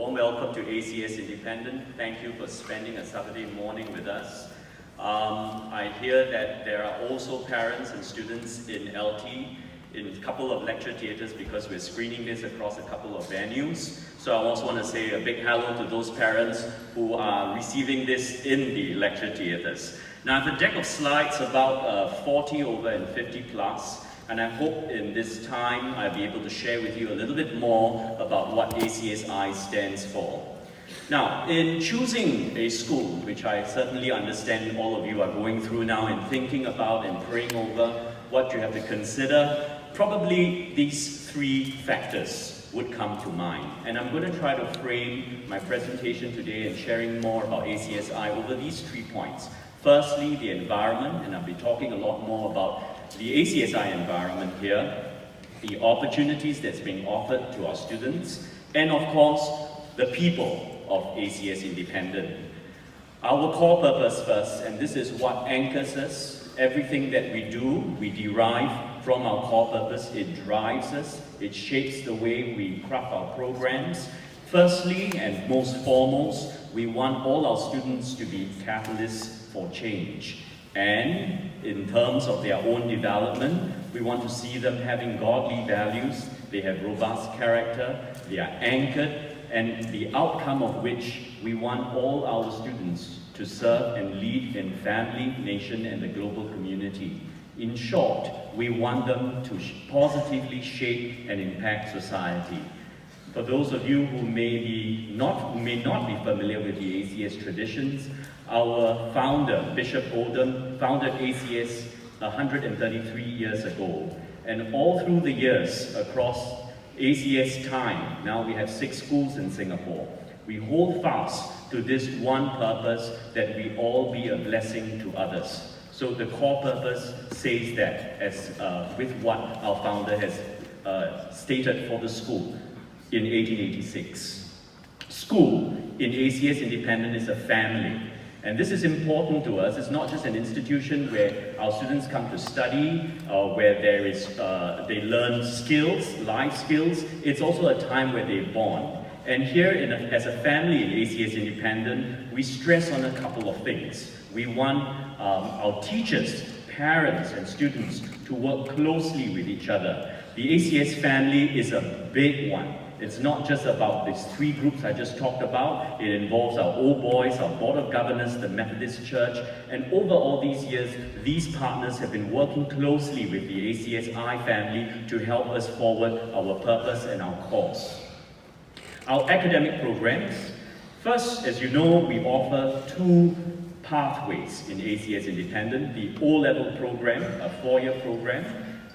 warm welcome to ACS Independent. Thank you for spending a Saturday morning with us. I hear that there are also parents and students in LT in a couple of lecture theatres because we're screening this across a couple of venues. So I also want to say a big hello to those parents who are receiving this in the lecture theatres. Now I have a deck of slides about 40 over and 50 plus. And I hope in this time I'll be able to share with you a little bit more about what ACSI stands for. Now, in choosing a school, which I certainly understand all of you are going through now and thinking about and praying over what you have to consider, probably these three factors would come to mind. And I'm going to try to frame my presentation today and sharing more about ACSI over these 3 points. Firstly, the environment, and I'll be talking a lot more about the ACSI environment here, the opportunities that's being offered to our students, and of course, the people of ACS Independent. Our core purpose first, and this is what anchors us. Everything that we do, we derive from our core purpose. It drives us, it shapes the way we craft our programs. Firstly, and most foremost, we want all our students to be catalysts for change. And in terms of their own development, we want to see them having godly values, they have robust character, they are anchored, and the outcome of which we want all our students to serve and lead in family, nation, and the global community. In short, we want them to positively shape and impact society. For those of you who may not be familiar with the ACS traditions, our founder, Bishop Oldham, founded ACS 133 years ago. And all through the years across ACS time, now we have 6 schools in Singapore, we hold fast to this one purpose, that we all be a blessing to others. So the core purpose says that, as with what our founder has stated for the school in 1886. School in ACS Independent is a family. And this is important to us. It's not just an institution where our students come to study, where they learn skills, life skills. It's also a time where they're born. And here, as a family in ACS Independent, we stress on a couple of things. We want our teachers, parents, and students to work closely with each other. The ACS family is a big one. It's not just about these 3 groups I just talked about. It involves our old boys, our Board of Governors, the Methodist Church, and over all these years, these partners have been working closely with the ACSI family to help us forward our purpose and our cause. Our academic programs. First, as you know, we offer 2 pathways in ACS Independent, the O-level program, a 4-year program,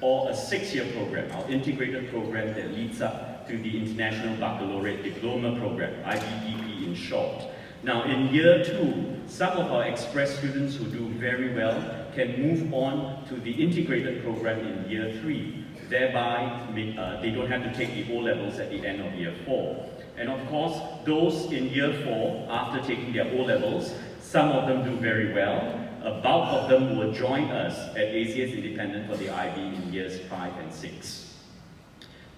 or a 6-year program, our integrated program that leads up to the International Baccalaureate Diploma Program, IBDP in short. Now in year 2, some of our express students who do very well can move on to the integrated program in year 3, thereby they don't have to take the O-levels at the end of year 4. And of course, those in year 4, after taking their O-levels, some of them do very well. A bulk of them will join us at ACS Independent for the IB in years 5 and 6.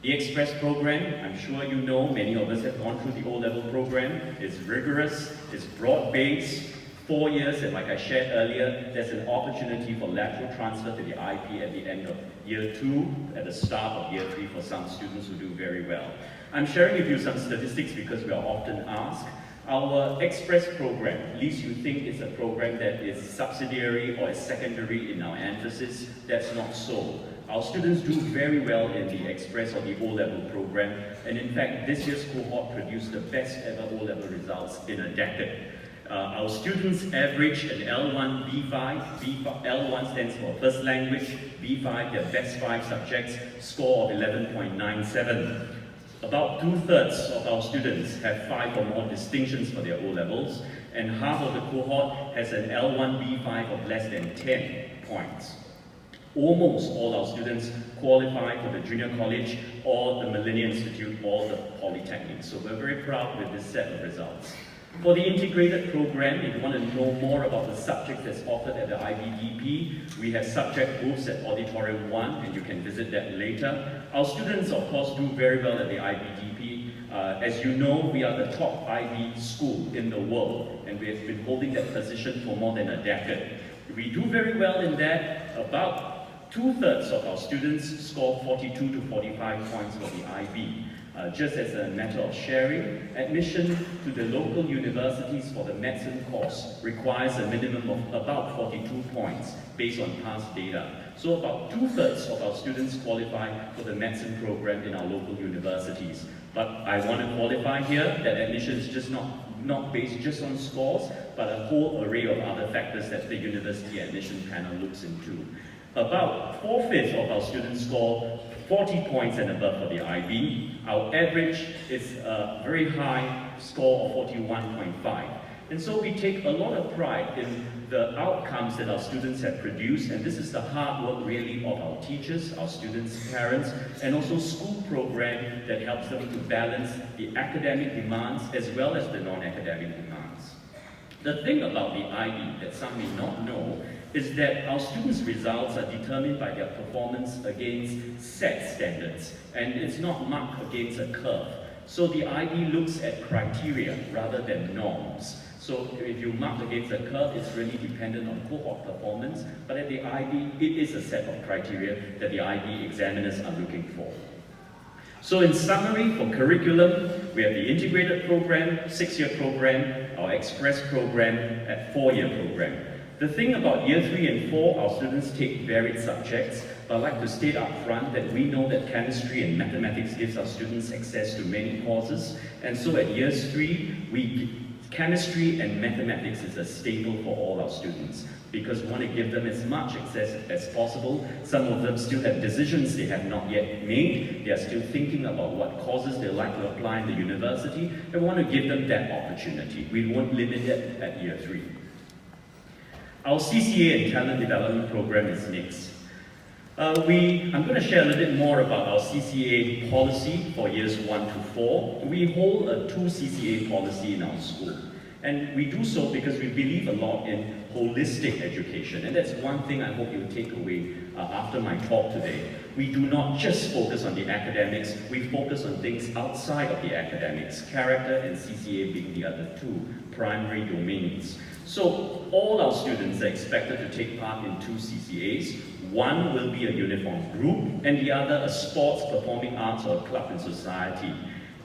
The Express program, I'm sure you know, many of us have gone through the O-level program. It's rigorous, it's broad-based, 4 years, and like I shared earlier, there's an opportunity for lateral transfer to the IP at the end of year 2, at the start of year 3 for some students who do very well. I'm sharing with you some statistics because we are often asked. Our Express program, at least you think it's a program that is subsidiary or is secondary in our emphasis. That's not so. Our students do very well in the Express or the O-level program, and in fact, this year's cohort produced the best ever O-level results in a decade. Our students average an L1, B5, L1 stands for first language, B5, their best 5 subjects, score of 11.97. About 2/3 of our students have 5 or more distinctions for their O-levels, and half of the cohort has an L1, B5 of less than 10 points. Almost all our students qualify for the junior college or the Millennium Institute or the Polytechnic. So we're very proud with this set of results. For the integrated program, if you want to know more about the subjects that's offered at the IBDP, we have subject booths at Auditorium 1, and you can visit that later. Our students, of course, do very well at the IBDP As you know, we are the top IB school in the world, and we have been holding that position for more than a decade. We do very well in that. About 2/3 of our students score 42 to 45 points for the IB. Just as a matter of sharing, admission to the local universities for the medicine course requires a minimum of about 42 points based on past data. So about 2/3 of our students qualify for the medicine program in our local universities. But I want to qualify here that admission is just not based just on scores, but a whole array of other factors that the university admission panel looks into. About 4/5 of our students score 40 points and above for the IB. Our average is a very high score of 41.5. And so we take a lot of pride in the outcomes that our students have produced, and this is the hard work really of our teachers, our students' parents, and also school program that helps them to balance the academic demands as well as the non-academic demands. The thing about the IB that some may not know is that our students' results are determined by their performance against set standards, and it's not marked against a curve. So the IB looks at criteria rather than norms. So if you mark against a curve, it's really dependent on cohort performance, but at the IB, it is a set of criteria that the IB examiners are looking for. So in summary, for curriculum, we have the integrated program, 6-year program, our express program, and 4-year program. The thing about year 3 and 4, our students take varied subjects, but I'd like to state up front that we know that chemistry and mathematics gives our students access to many courses, and so at years 3, chemistry and mathematics is a staple for all our students because we want to give them as much access as possible. Some of them still have decisions they have not yet made. They are still thinking about what courses they like to apply in the university, and we want to give them that opportunity. We won't limit it at year 3. Our CCA and talent development program is next. I'm going to share a little bit more about our CCA policy for years 1 to 4. We hold a 2 CCA policy in our school. And we do so because we believe a lot in holistic education. And that's one thing I hope you'll take away after my talk today. We do not just focus on the academics, we focus on things outside of the academics, character and CCA being the other 2 primary domains. So all our students are expected to take part in 2 CCAs. One will be a uniform group, and the other a sports, performing arts, or club and society.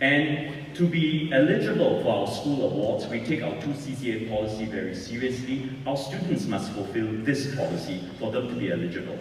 And to be eligible for our school awards, we take our 2 CCA policy very seriously. Our students must fulfill this policy for them to be eligible.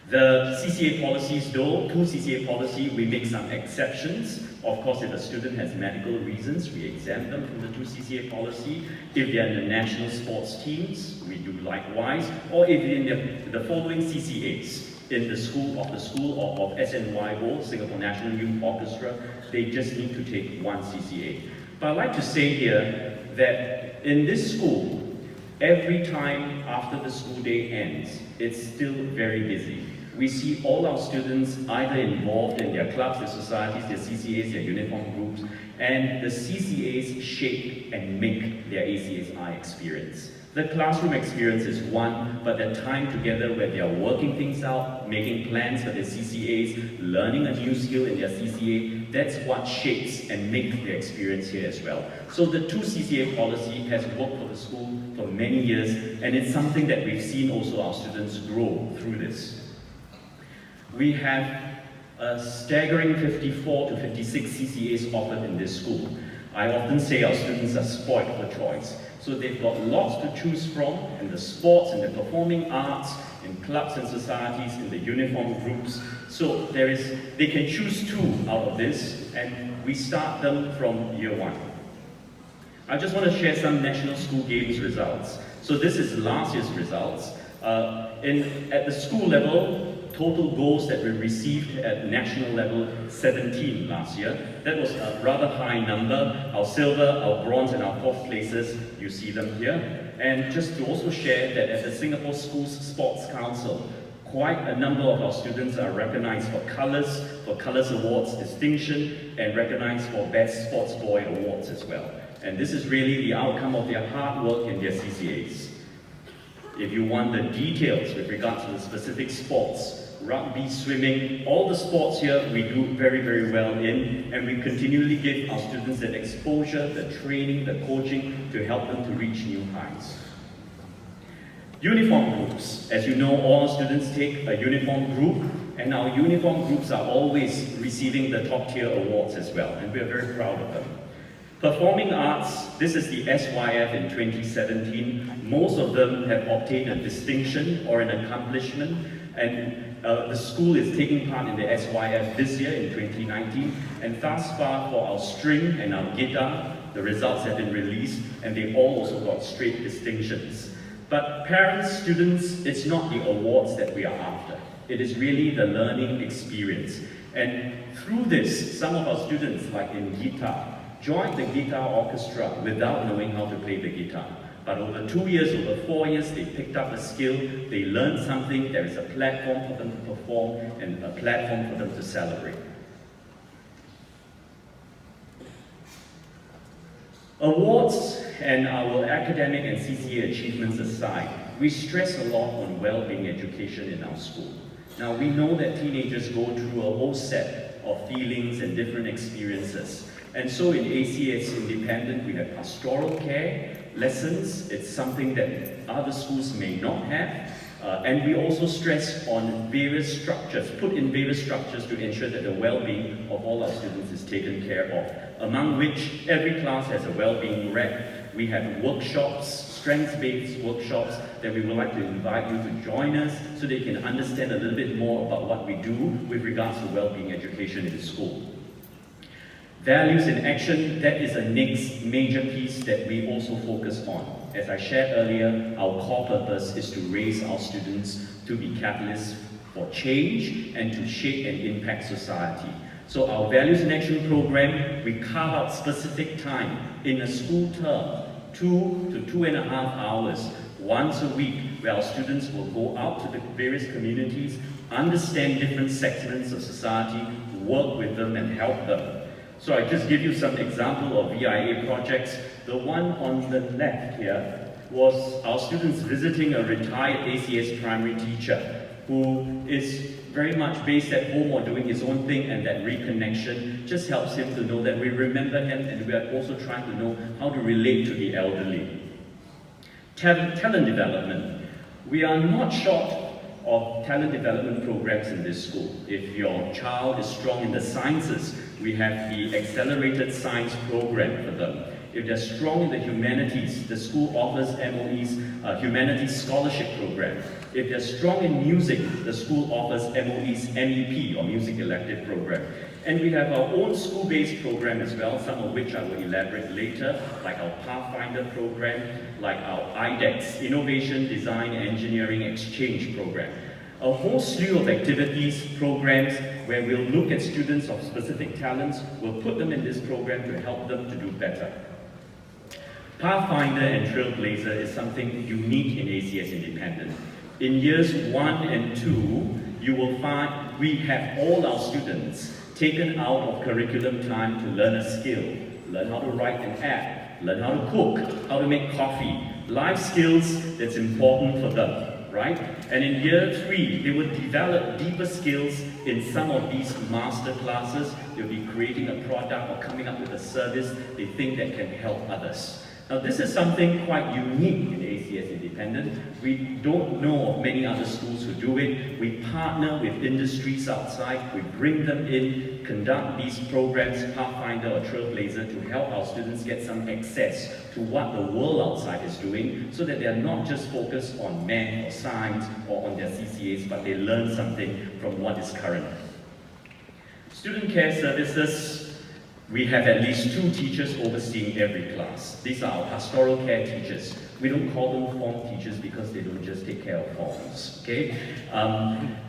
The CCA policies though, 2 CCA policy, we make some exceptions. Of course, if a student has medical reasons, we exempt them from the 2 CCA policy. If they're in the national sports teams, we do likewise. Or if they're in the following CCAs, in the school or of SNYO, Singapore National Youth Orchestra, they just need to take 1 CCA. But I'd like to say here that in this school, every time after the school day ends, it's still very busy. We see all our students either involved in their clubs, their societies, their CCAs, their uniform groups, and the CCAs shape and make their ACSI experience. The classroom experience is one, but the time together where they are working things out, making plans for their CCAs, learning a new skill in their CCA, that's what shapes and makes the experience here as well. So the 2 CCA policy has worked for the school for many years, and it's something that we've seen also our students grow through this. We have a staggering 54 to 56 CCAs offered in this school. I often say our students are spoiled for choice. So they've got lots to choose from in the sports, in the performing arts, in clubs and societies, in the uniform groups. So they can choose 2 out of this, and we start them from year 1. I just want to share some National School Games results. So this is last year's results. At the school level, total goals that we received at national level, 17 last year. That was a rather high number. Our silver, our bronze, and our 4th places, you see them here. And just to also share that at the Singapore Schools Sports Council, quite a number of our students are recognized for Colours Awards distinction, and recognized for Best Sports Boy Awards as well. And this is really the outcome of their hard work in their CCAs. If you want the details with regards to the specific sports, rugby, swimming, all the sports here we do very, very well in, and we continually give our students that exposure, the training, the coaching to help them to reach new heights. Uniform groups. As you know, all students take a uniform group, and our uniform groups are always receiving the top tier awards as well, and we are very proud of them. Performing arts, this is the SYF in 2017. Most of them have obtained a distinction or an accomplishment, and the school is taking part in the SYF this year in 2019, and thus far for our string and our guitar, the results have been released, and they all also got straight distinctions. But parents, students, it's not the awards that we are after. It is really the learning experience. And through this, some of our students, like in guitar, joined the guitar orchestra without knowing how to play the guitar. But over 2 years, over 4 years, they picked up a skill, they learned something, there is a platform for them to perform and a platform for them to celebrate. Awards and our academic and CCA achievements aside, we stress a lot on well-being education in our school. Now, we know that teenagers go through a whole set of feelings and different experiences. And so in ACS Independent, we have pastoral care lessons. It's something that other schools may not have. And we also stress on various structures, put in various structures to ensure that the well-being of all our students is taken care of, among which every class has a well-being rep. We have workshops, strengths-based workshops that we would like to invite you to join us so they can understand a little bit more about what we do with regards to well-being education in the school. Values in action, that is a next major piece that we also focus on. As I shared earlier, our core purpose is to raise our students to be catalysts for change and to shape and impact society. So our Values in Action program, we carve out specific time in a school term, 2 to 2.5 hours, once a week, where our students will go out to the various communities, understand different segments of society, work with them and help them. So I just give you some example of VIA projects. The one on the left here was our students visiting a retired ACS primary teacher who is very much based at home or doing his own thing, and that reconnection just helps him to know that we remember him, and we are also trying to know how to relate to the elderly. Talent development. We are not short of talent development programs in this school. If your child is strong in the sciences, we have the accelerated science program for them. If they're strong in the humanities, the school offers MOE's Humanities Scholarship Program. If they're strong in music, the school offers MOE's MEP, or Music Elective Program. And we have our own school-based program as well, some of which I will elaborate later, like our Pathfinder program, like our IDEX, Innovation, Design, Engineering Exchange program. A whole slew of activities, programs, where we'll look at students of specific talents, we'll put them in this program to help them to do better. Pathfinder and Trailblazer is something unique in ACS Independent. In years 1 and 2, you will find we have all our students taken out of curriculum time to learn a skill, learn how to write an app, learn how to cook, how to make coffee, life skills that's important for them, right? And in year 3, they will develop deeper skills in some of these master classes. They'll be creating a product or coming up with a service they think that can help others. Now, this is something quite unique in ACS Independent. We don't know of many other schools who do it. We partner with industries outside. We bring them in, conduct these programs, Pathfinder or Trailblazer, to help our students get some access to what the world outside is doing, so that they're not just focused on math or science or on their CCAs, but they learn something from what is current. Student care services. We have at least 2 teachers overseeing every class. These are our pastoral care teachers. We don't call them form teachers because they don't just take care of forms, okay?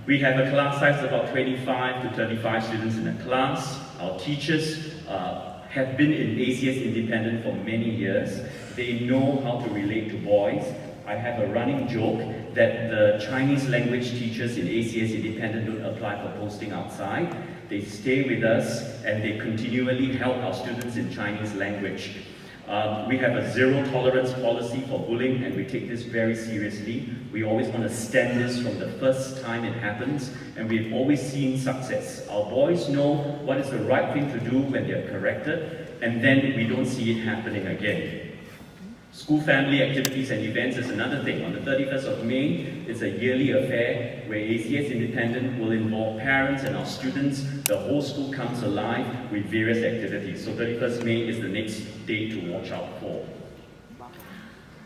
We have a class size of about 25 to 35 students in a class. Our teachers have been in ACS Independent for many years. They know how to relate to boys. I have a running joke that the Chinese language teachers in ACS Independent don't apply for posting outside. They stay with us and they continually help our students in Chinese language. We have a zero tolerance policy for bullying, and we take this very seriously. We always want to stem this from the first time it happens, and we've always seen success. Our boys know what is the right thing to do when they're corrected, and then we don't see it happening again. School family activities and events is another thing. On the 31st of May, it's a yearly affair where ACS Independent will involve parents and our students. The whole school comes alive with various activities. So 31st May is the next day to watch out for.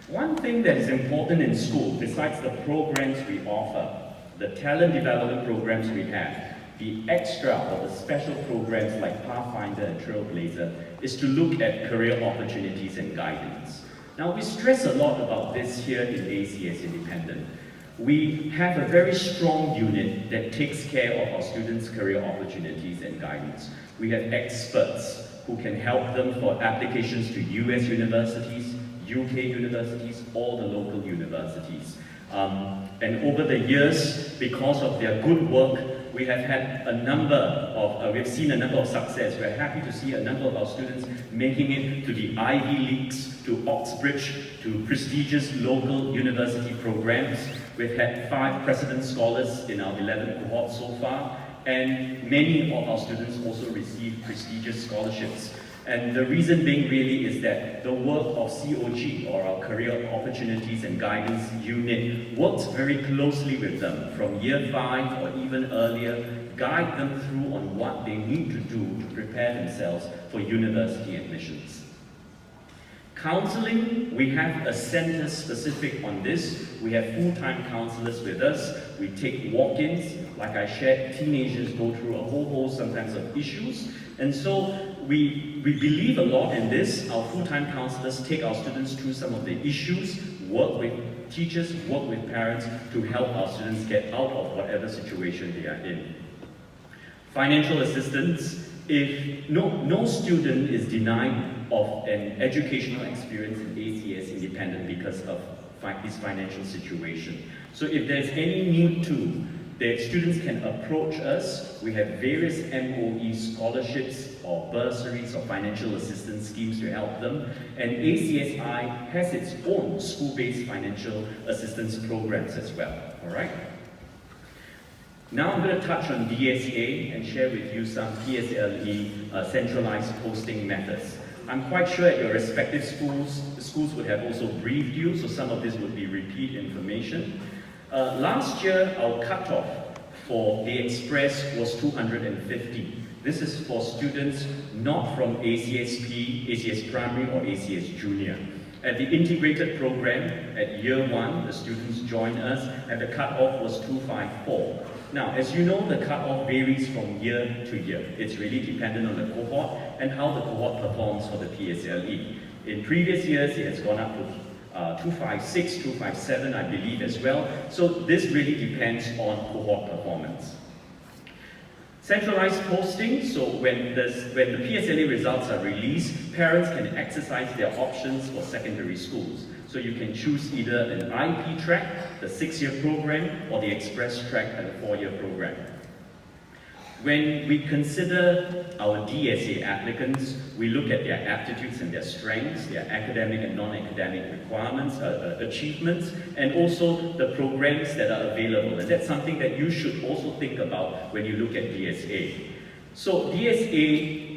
One thing that is important in school, besides the programs we offer, the talent development programs we have, the extra or the special programs like Pathfinder and Trailblazer, is to look at career opportunities and guidance. Now, we stress a lot about this here in ACS Independent. We have a very strong unit that takes care of our students' career opportunities and guidance. We have experts who can help them for applications to US universities, UK universities, all the local universities. And over the years, because of their good work, we have had a number of, we've seen a number of success. We're happy to see a number of our students making it to the Ivy Leagues, to Oxbridge, to prestigious local university programs. We've had 5 President Scholars in our 11 cohorts so far, and many of our students also receive prestigious scholarships. And the reason being really is that the work of COG, or our Career Opportunities and Guidance Unit, works very closely with them from year 5 or even earlier, guide them through on what they need to do to prepare themselves for university admissions. Counseling, we have a center specific on this. We have full-time counselors with us. We take walk-ins. Like I shared, teenagers go through a whole host sometimes of issues. And so we believe a lot in this. Our full-time counselors take our students through some of the issues, work with teachers, work with parents to help our students get out of whatever situation they are in. Financial assistance. If no student is denied of an educational experience in ACS Independent because of his financial situation. So if there's any need to, the students can approach us. We have various MOE scholarships or bursaries or financial assistance schemes to help them. And ACSI has its own school-based financial assistance programs as well, all right? Now I'm going to touch on DSA and share with you some PSLE centralized posting methods. I'm quite sure at your respective schools, the schools would have also briefed you, so some of this would be repeat information. Last year, our cutoff for the Express was 250. This is for students not from ACSP, ACS Primary or ACS Junior. At the integrated program, at year 1, the students join us, and the cutoff was 254. Now, as you know, the cutoff varies from year to year. It's really dependent on the cohort and how the cohort performs for the PSLE. In previous years, it has gone up to 256, 257, I believe, as well. So this really depends on cohort performance. Centralized posting, so when the PSLE results are released, parents can exercise their options for secondary schools. So you can choose either an IP track, the 6-year program, or the Express track, the 4-year program. When we consider our DSA applicants, we look at their aptitudes and their strengths, their academic and non-academic requirements, achievements, and also the programs that are available. And that's something that you should also think about when you look at DSA. So DSA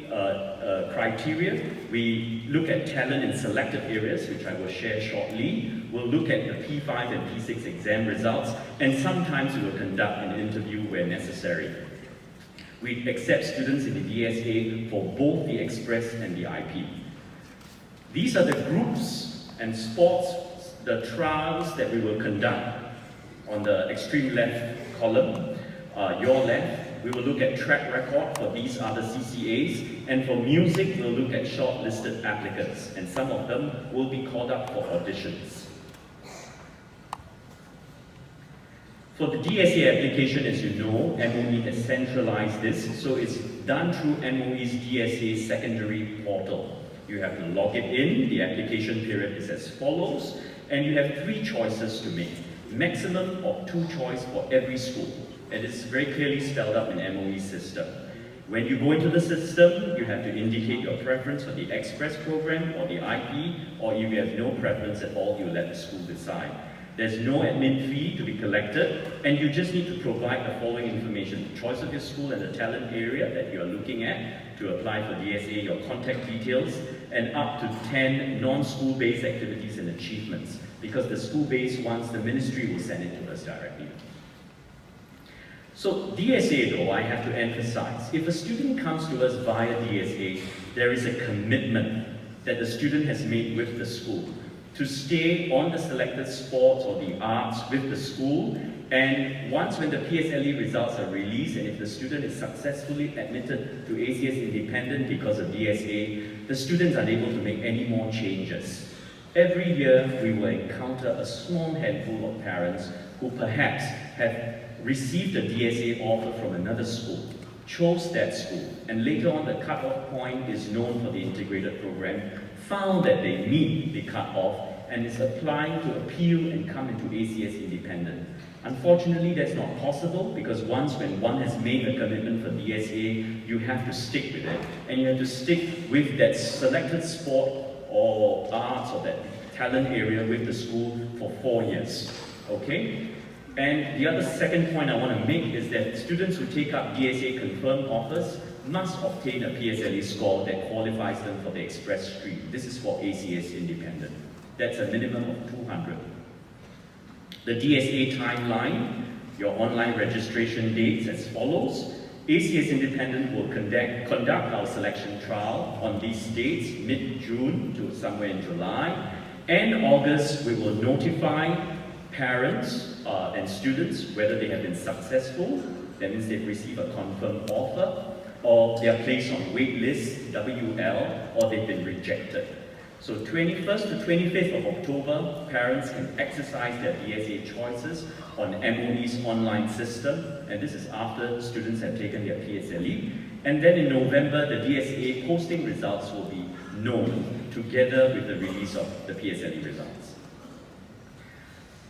criteria, we look at talent in selected areas, which I will share shortly. We'll look at the P5 and P6 exam results, and sometimes we will conduct an interview where necessary. We accept students in the DSA for both the Express and the IP. These are the groups and sports, the trials that we will conduct. On the extreme left column, your left, we will look at track record for these other CCAs, and for music, we'll look at shortlisted applicants, and some of them will be called up for auditions. For the DSA application, as you know, MOE has centralized this, so it's done through MOE's DSA secondary portal. You have to log it in, the application period is as follows, and you have 3 choices to make. Maximum of 2 choices for every school. And it's very clearly spelled out in MOE system. When you go into the system, you have to indicate your preference for the express program or the IP, or if you have no preference at all, you let the school decide. There's no admin fee to be collected, and you just need to provide the following information: the choice of your school and the talent area that you are looking at to apply for DSA, your contact details, and up to 10 non-school-based activities and achievements, because the school-based ones, the ministry will send it to us directly. So DSA, though, I have to emphasize, if a student comes to us via DSA, there is a commitment that the student has made with the school to stay on the selected sports or the arts with the school, and once when the PSLE results are released, and if the student is successfully admitted to ACS Independent because of DSA, the students are able to make any more changes. Every year, we will encounter a small handful of parents who perhaps have received a DSA offer from another school, chose that school, and later on the cut-off point is known for the integrated program, found that they meet the cut-off, and is applying to appeal and come into ACS Independent. Unfortunately, that's not possible, because once when one has made a commitment for DSA, you have to stick with it, and you have to stick with that selected sport or arts or that talent area with the school for 4 years, okay? And the other second point I want to make is that students who take up DSA confirmed offers must obtain a PSLE score that qualifies them for the express stream. This is for ACS Independent. That's a minimum of 200. The DSA timeline, your online registration dates as follows. ACS Independent will conduct our selection trial on these dates, mid-June to somewhere in July. And August, we will notify parents and students whether they have been successful, that means they've received a confirmed offer, or they are placed on wait list, WL, or they've been rejected. So 21st to 25th of October, parents can exercise their DSA choices on MOE's online system, and this is after students have taken their PSLE. And then in November, the DSA posting results will be known together with the release of the PSLE results.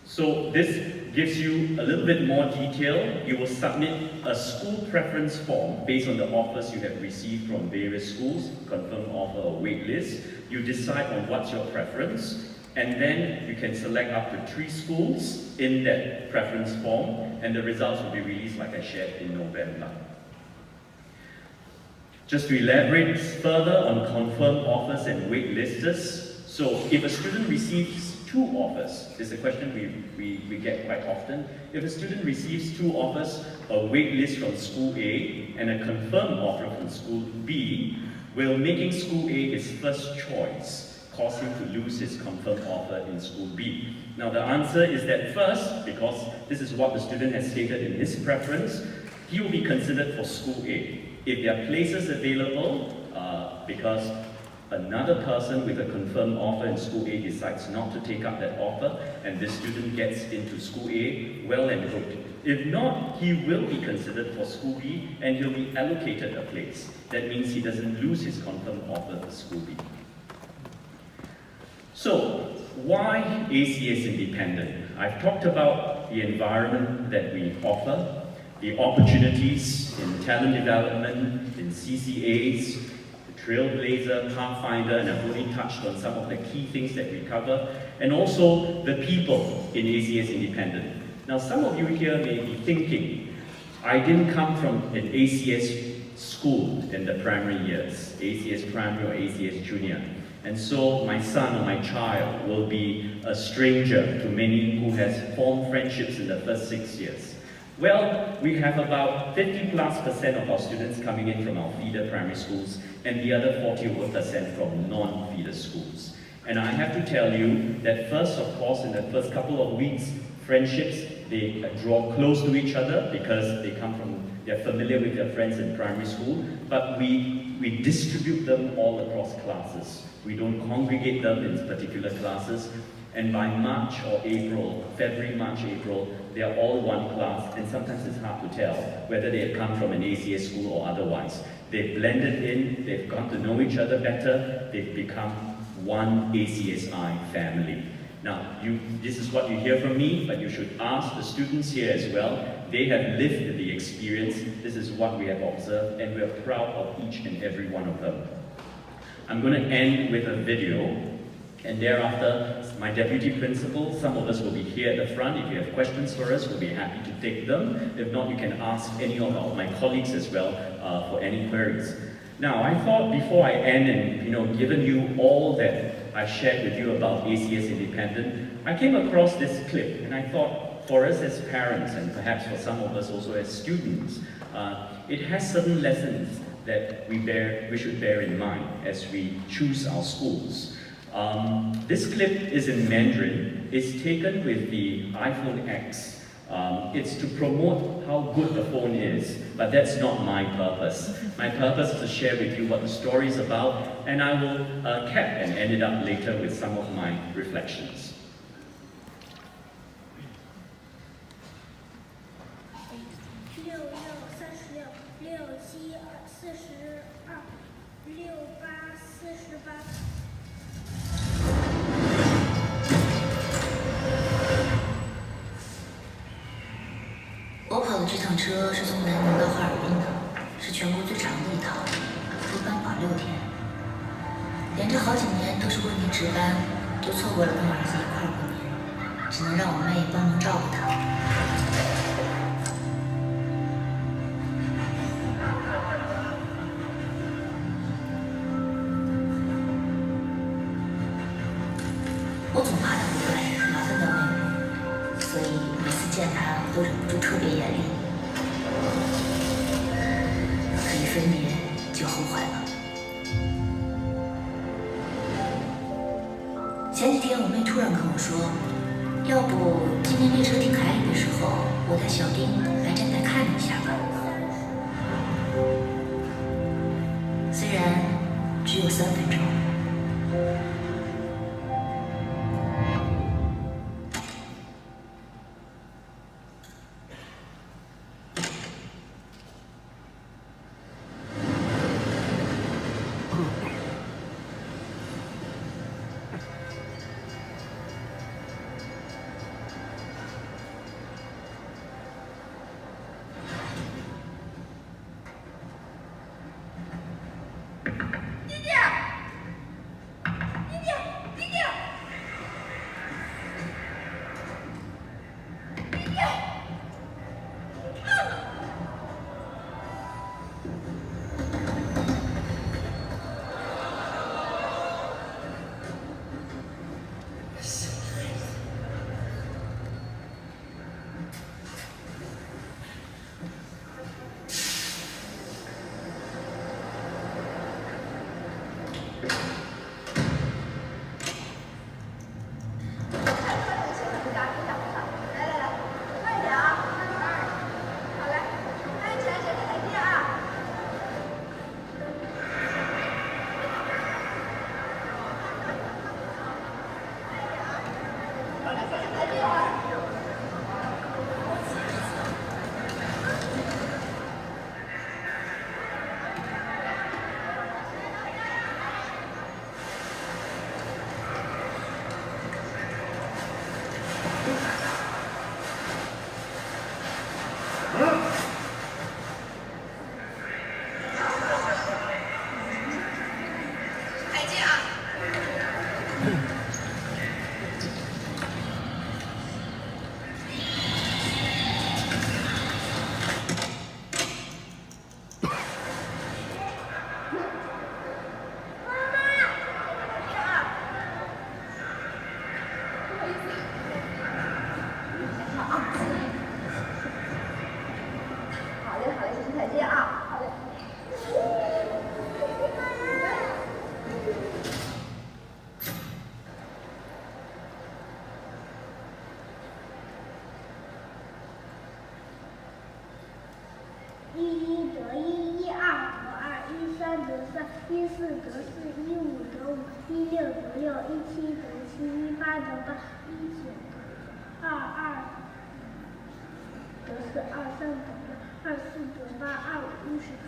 So this gives you a little bit more detail. You will submit a school preference form based on the offers you have received from various schools, confirmed offer or wait list. You decide on what's your preference, and then you can select up to 3 schools in that preference form, and the results will be released, like I shared, in November. Just to elaborate further on confirmed offers and wait listers. So if a student receives 2 offers, this is a question we get quite often. If a student receives 2 offers, a wait list from school A and a confirmed offer from school B, will making school A his first choice cause him to lose his confirmed offer in school B? Now the answer is that first, because this is what the student has stated in his preference, he will be considered for school A. If there are places available, because another person with a confirmed offer in school A decides not to take up that offer, and this student gets into school A, well and good. If not, he will be considered for school B, and he'll be allocated a place. That means he doesn't lose his confirmed offer for school B. So, why ACS Independent? I've talked about the environment that we offer, the opportunities in talent development, in CCAs, Trailblazer, Pathfinder, and I've already touched on some of the key things that we cover, and also the people in ACS Independent. Now, some of you here may be thinking, I didn't come from an ACS school in the primary years, ACS primary or ACS junior, and so my son or my child will be a stranger to many who has formed friendships in the first 6 years. Well, we have about 50+% of our students coming in from our feeder primary schools, and the other 40% from non-feeder schools. And I have to tell you that first, of course, in the first couple of weeks, friendships, they draw close to each other because they're familiar with their friends in primary school, but we distribute them all across classes. We don't congregate them in particular classes. And by March or April, February, March, April, they are all one class, and sometimes it's hard to tell whether they have come from an ACS school or otherwise. They've blended in, they've got to know each other better, they've become one ACSI family. Now, this is what you hear from me, but you should ask the students here as well. They have lived the experience. This is what we have observed, and we're proud of each and every one of them. I'm going to end with a video, and thereafter, my deputy principal, some of us will be here at the front. If you have questions for us, we'll be happy to take them. If not, you can ask any of my colleagues as well for any queries. Now, I thought before I end and given you all that I've shared with you about ACS Independent, I came across this clip, and I thought for us as parents, and perhaps for some of us also as students, it has certain lessons that we should bear in mind as we choose our schools. This clip is in Mandarin. It's taken with the iPhone X. It's to promote how good the phone is, but that's not my purpose. My purpose is to share with you what the story is about, and I will cap and end it up later with some of my reflections. 我跑的这趟车是从南宁到哈尔滨的，是全国最长的一趟，一班跑6天，连着好几年都是过年值班，就错过了跟儿子一块过年，只能让我妹帮忙照顾他。我总怕他不对，麻烦到妹妹，所以每次见他都忍不住特别严厉。可一分别就后悔了。前几天我妹突然跟我说，要不今天列车停海里的时候，我带小丁来站台看你一下吧。虽然只有3分钟。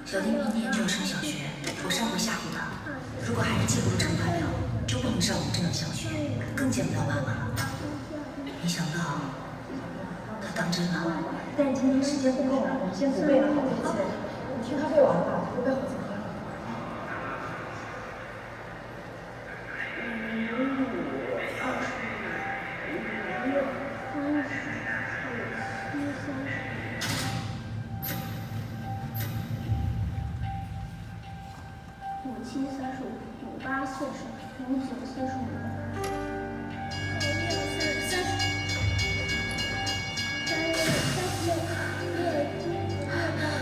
小丁明年就要上小学，我上回吓唬他，如果还是记不住乘法表，就不能上我们这样的小学，更见不到妈妈了。没想到他当真了。但今天时间不够了，我们先补背了好多次。你听他背完了，我背好几个。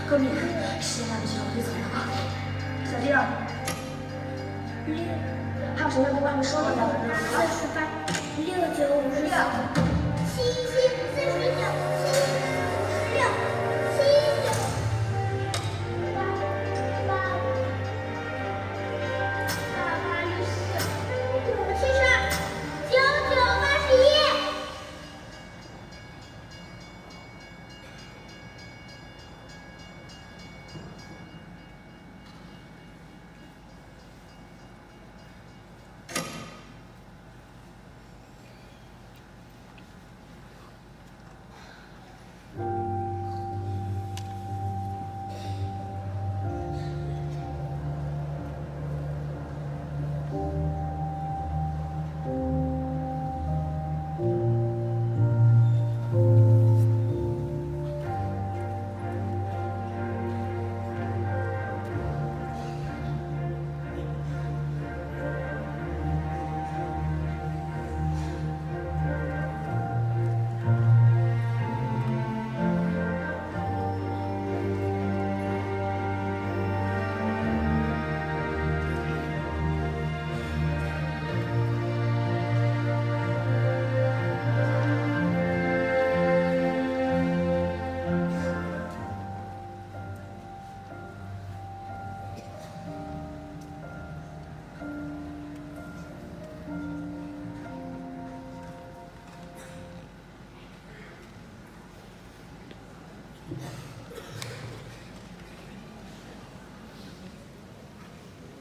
高敏，时间来不及了，我得走了啊。小弟，还有谁要跟妈咪说的呀48、69、54、77、49、76、79、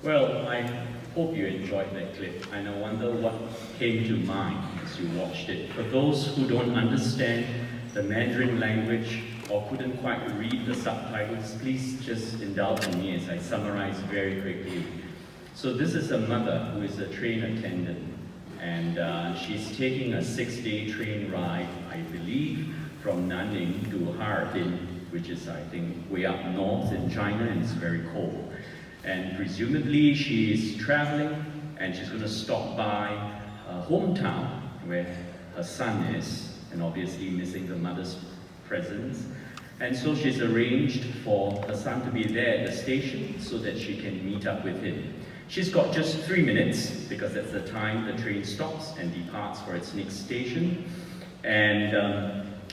Well, I hope you enjoyed that clip, and I wonder what came to mind as you watched it. For those who don't understand the Mandarin language or couldn't quite read the subtitles, please just indulge me as I summarize very quickly. So this is a mother who is a train attendant, and she's taking a 6-day train ride, I believe, from Nanning to Harbin, which is, I think, way up north in China, and it's very cold. And presumably she is traveling, and she's going to stop by her hometown where her son is, and obviously missing the mother's presence. And so she's arranged for her son to be there at the station so that she can meet up with him. She's got just 3 minutes, because that's the time the train stops and departs for its next station. And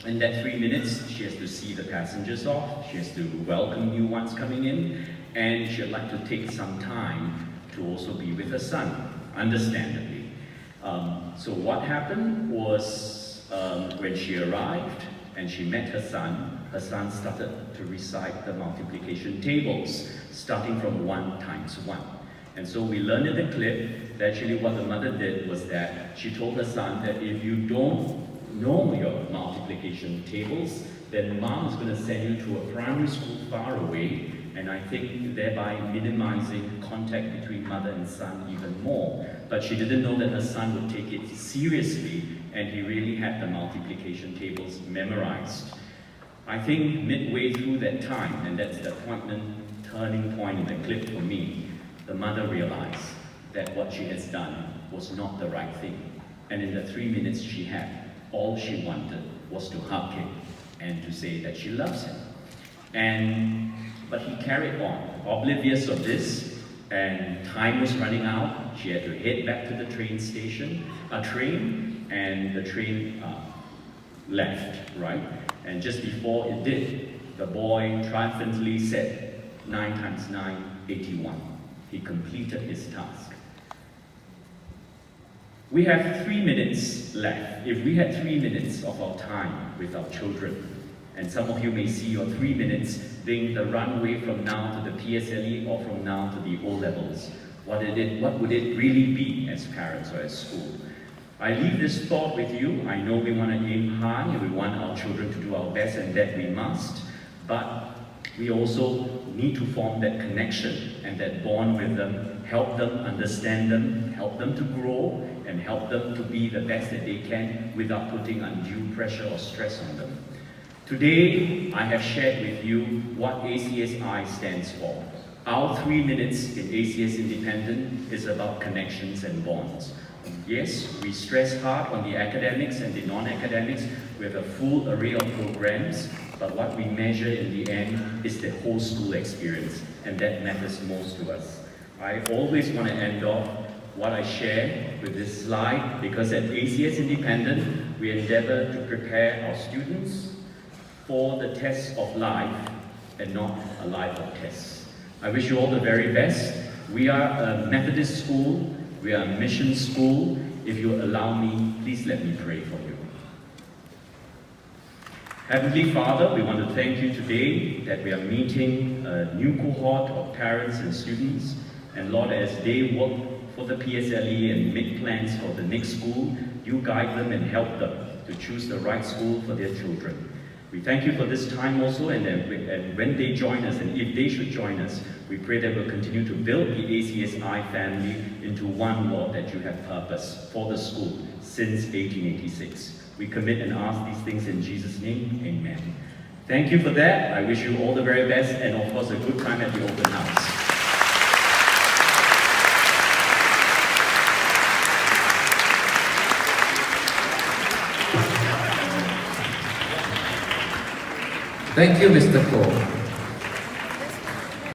in that 3 minutes, she has to see the passengers off, she has to welcome new ones coming in, and she'd like to take some time to also be with her son, understandably. So what happened was when she arrived and she met her son started to recite the multiplication tables, starting from 1 times 1. And so we learned in the clip that actually what the mother did was that she told her son that if you don't know your multiplication tables, then mom is going to send you to a primary school far away, and I think thereby minimizing contact between mother and son even more. But she didn't know that her son would take it seriously, and he really had the multiplication tables memorized. I think midway through that time, and that's the turning point in the clip for me, the mother realized that what she has done was not the right thing. And in the 3 minutes she had, all she wanted was to hug him and to say that she loves him. But he carried on, oblivious of this, and time was running out. She had to head back to the train station, and the train left, right? And just before it did, the boy triumphantly said, 9 times 9, 81. He completed his task. We have 3 minutes left. If we had 3 minutes of our time with our children, and some of you may see your 3 minutes being the runway from now to the PSLE or from now to the O-levels, what would it really be as parents or as school? I leave this thought with you. I know we want to aim high and we want our children to do our best, and that we must, but we also need to form that connection and that bond with them, help them understand them, help them to grow, and help them to be the best that they can without putting undue pressure or stress on them. Today, I have shared with you what ACSI stands for. Our 3 minutes in ACS Independent is about connections and bonds. Yes, we stress hard on the academics and the non-academics. We have a full array of programs, but what we measure in the end is the whole school experience, and that matters most to us. I always want to end off what I share with this slide, because at ACS Independent, we endeavor to prepare our students for the tests of life and not a life of tests. I wish you all the very best. We are a Methodist school. We are a mission school. If you allow me, please let me pray for you. Heavenly Father, we want to thank you today that we are meeting a new cohort of parents and students. And Lord, as they work for the PSLE and make plans for the next school, you guide them and help them to choose the right school for their children. We thank you for this time also, and when they join us, and if they should join us, we pray that we'll continue to build the ACSI family into one, Lord, that you have purposed for the school since 1886. We commit and ask these things in Jesus' name, amen. Thank you for that. I wish you all the very best, and of course a good time at the open house. Thank you, Mr. Ko.